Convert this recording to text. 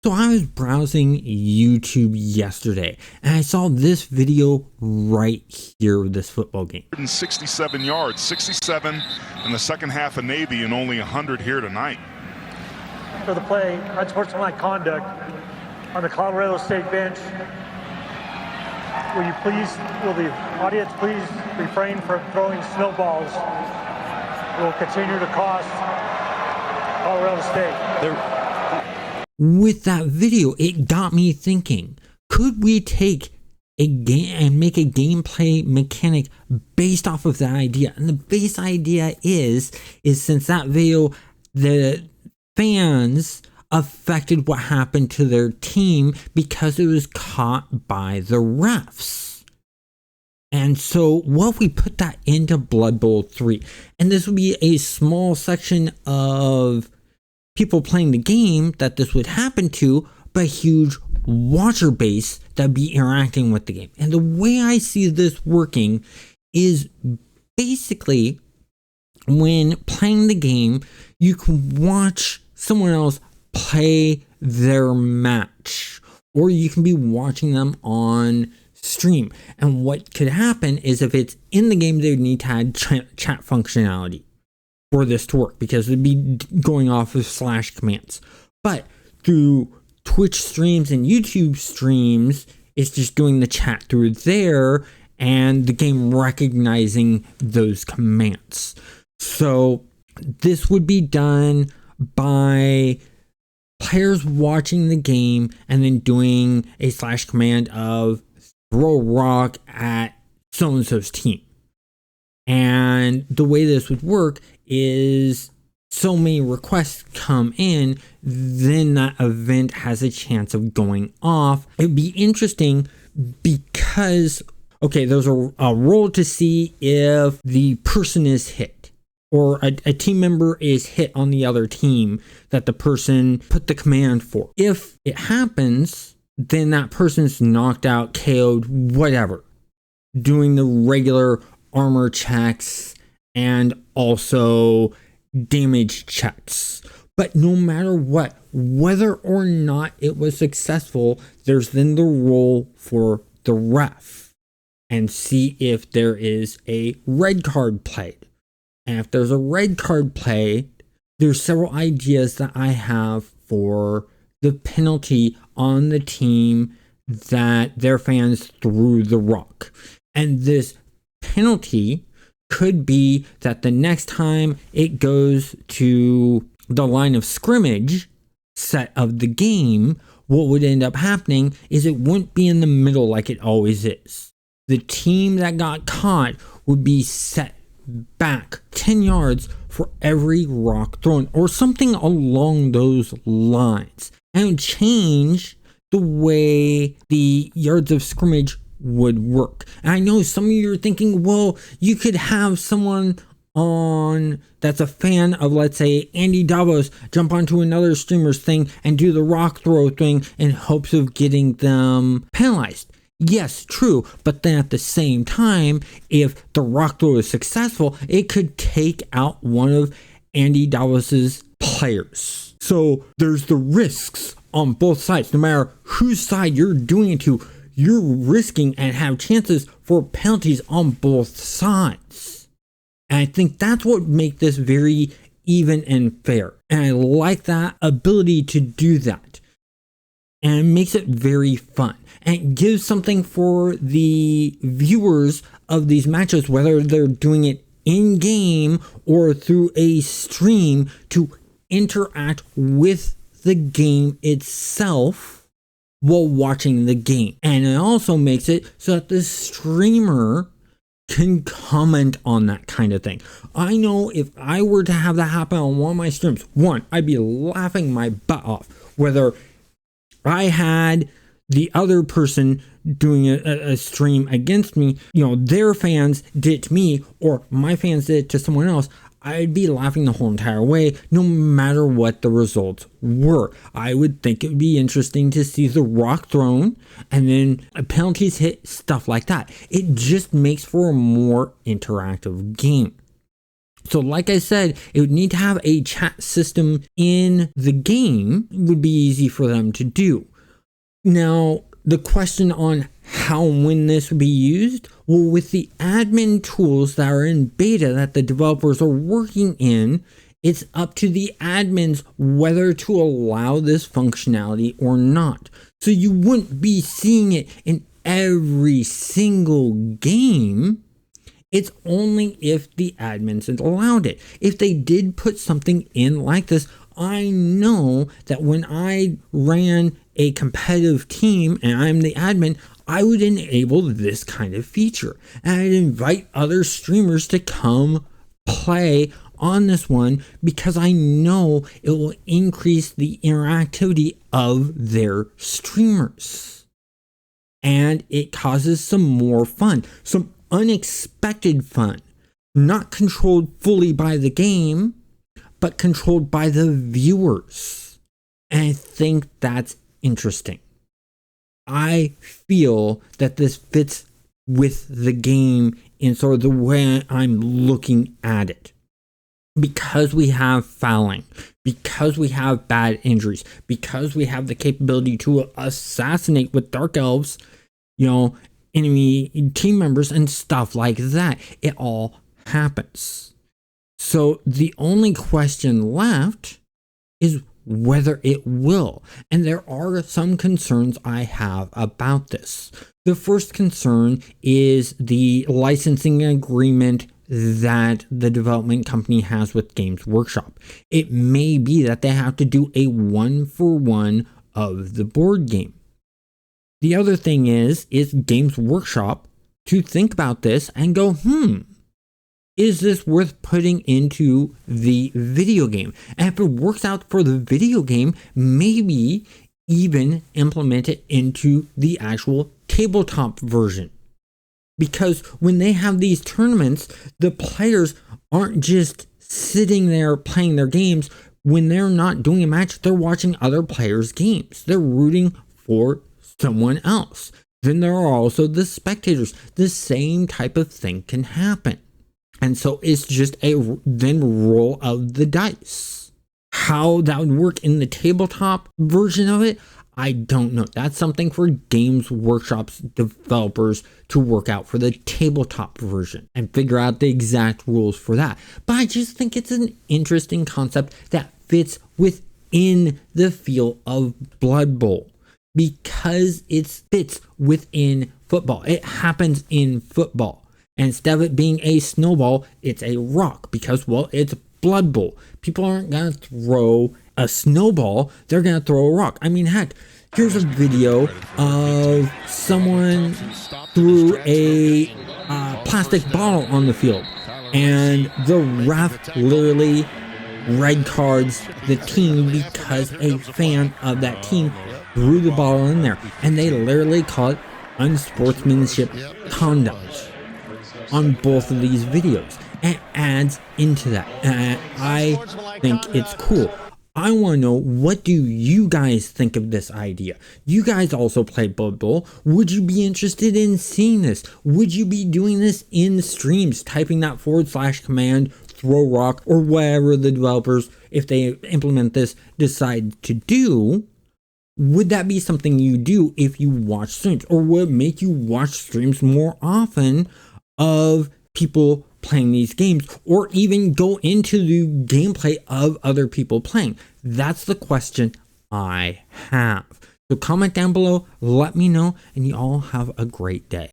So I was browsing YouTube yesterday and I saw this video right here of this football game. 167 yards, 67 in the second half of Navy and only 100 here tonight. For the play, unsportsmanlike conduct on the Colorado State bench. Will the audience please refrain from throwing snowballs? It will continue to cost Colorado State. With that video, it got me thinking, could we take a game and make a gameplay mechanic based off of that idea? And the base idea is since that video, the fans affected what happened to their team because it was caught by the refs. And so what if we put that into Blood Bowl 3? And this would be a small section of people playing the game that this would happen to, but a huge watcher base that'd be interacting with the game. And the way I see this working is basically when playing the game, you can watch someone else play their match, or you can be watching them on stream. And what could happen is if it's in the game, they would need to add chat functionality for this to work, because it'd be going off of / commands. But through Twitch streams and YouTube streams, it's just doing the chat through there and the game recognizing those commands. So this would be done by players watching the game and then doing a / command of throw a rock at so-and-so's team. And the way this would work is so many requests come in, then that event has a chance of going off. It'd be interesting because, okay, there's a roll to see if the person is hit, or a team member is hit on the other team that the person put the command for. If it happens, then that person's knocked out, KO'd, whatever, doing the regular armor checks and also damage checks. But no matter what, whether or not it was successful, there's then the roll for the ref and see if there is a red card played. And if there's a red card played, there's several ideas that I have for the penalty on the team that their fans threw the rock. And this penalty could be that the next time it goes to the line of scrimmage set of the game, what would end up happening is it wouldn't be in the middle like it always is. The team that got caught would be set back 10 yards for every rock thrown, or something along those lines, and change the way the yards of scrimmage would work. And I know some of you are thinking, well, you could have someone on that's a fan of, let's say, Andy Davos jump onto another streamer's thing and do the rock throw thing in hopes of getting them penalized. Yes, true, but then at the same time, if the rock throw is successful, it could take out one of Andy Davos's players. So there's the risks on both sides. No matter whose side you're doing it to, you're risking and have chances for penalties on both sides. And I think that's what would make this very even and fair. And I like that ability to do that. And it makes it very fun. And it gives something for the viewers of these matches, whether they're doing it in game or through a stream, to interact with the game itself while watching the game. And it also makes it so that the streamer can comment on that kind of thing. I know if I were to have that happen on one of my streams, one, I'd be laughing my butt off. Whether I had the other person doing a stream against me, their fans did it to me, or my fans did it to someone else, I'd be laughing the whole entire way, no matter what the results were. I would think it would be interesting to see the rock thrown and then penalties hit, stuff like that. It just makes for a more interactive game. So like I said, it would need to have a chat system in the game. It would be easy for them to do. Now, the question on how and when this would be used, well, with the admin tools that are in beta that the developers are working in, it's up to the admins whether to allow this functionality or not. So you wouldn't be seeing it in every single game. It's only if the admins had allowed it. If they did put something in like this, I know that when I ran a competitive team and I'm the admin, I would enable this kind of feature. And I'd invite other streamers to come play on this one because I know it will increase the interactivity of their streamers. And it causes some more fun, some unexpected fun, not controlled fully by the game, but controlled by the viewers. And I think that's interesting. I feel that this fits with the game in sort of the way I'm looking at it. Because we have fouling, because we have bad injuries, because we have the capability to assassinate with Dark Elves, enemy team members and stuff like that. It all happens. So the only question left is whether it will. And there are some concerns I have about this. The first concern is the licensing agreement that the development company has with Games Workshop. It may be that they have to do a 1-for-1 of the board game. The other thing is Games Workshop to think about this and go, is this worth putting into the video game? And if it works out for the video game, maybe even implement it into the actual tabletop version. Because when they have these tournaments, the players aren't just sitting there playing their games. When they're not doing a match, they're watching other players' games. They're rooting for someone else. Then there are also the spectators. The same type of thing can happen. And so it's just a then roll of the dice. How that would work in the tabletop version of it, I don't know. That's something for Games Workshop's developers to work out for the tabletop version and figure out the exact rules for that. But I just think it's an interesting concept that fits within the feel of Blood Bowl because it fits within football. It happens in football. And instead of it being a snowball, it's a rock because, well, it's Blood Bowl. People aren't going to throw a snowball, they're going to throw a rock. I mean, heck, here's a video of someone threw a plastic bottle on the field. And the ref literally red cards the team because a fan of that team threw the bottle in there. And they literally call it unsportsmanship conduct on both of these videos. And it adds into that. And I think it's cool. I want to know, what do you guys think of this idea? You guys also play Blood Bowl. Would you be interested in seeing this? Would you be doing this in streams, typing that / command, throw rock, or whatever the developers, if they implement this, decide to do? Would that be something you do if you watch streams? Or would it make you watch streams more often of people playing these games, or even go into the gameplay of other people playing? That's the question I have. So comment down below, let me know, and you all have a great day.